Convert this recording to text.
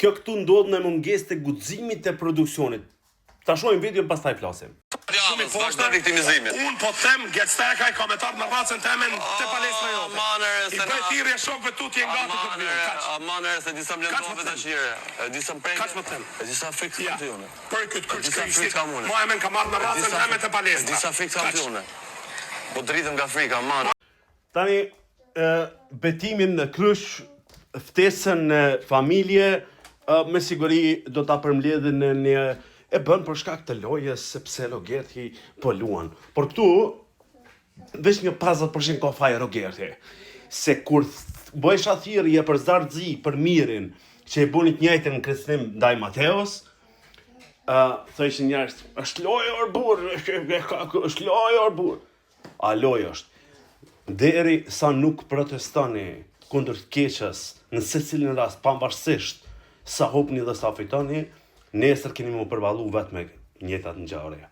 Kjo këtu ndodh në mungesë të guximit të produksionit. Ta shohim videon pastaj flasim. Shumë i poshtë viktimizimit. Unë po them Getstekaj komentar në racën temen të palestra jote. I bëj thirrje shokëve tu t'jen gati për të Manere se disa mlendove të qire. Disa prekë. Kaç më them? Disa frikë kam të jone. Për këtë Disa frikë kam une. Moja men ka marrë në racën temen të palestra. Disa frikë kam të jone. Po dritëm nga frika, manë. Tani, betimin në krysh, ftesën në familje, me siguri do ta përmbledhin në një e bën për shkak të lojës, sepse Rogerti po luan. Por këtu, veç një 50% ka faj Rogerti. Se kur bëjsha thirrje për zardzi, për mirin, që e bunit njëjtën në kresnim ndaj Mateos, thëshin njerëz, është lojë or burr, është lojë or burr. A lojë është. Deri sa nuk protestoni kundër të keqës në secilin rast, pavarësisht sa hopni dhe sa fitoni, nesër keni më përballu vetëm me njëtat ngjarje.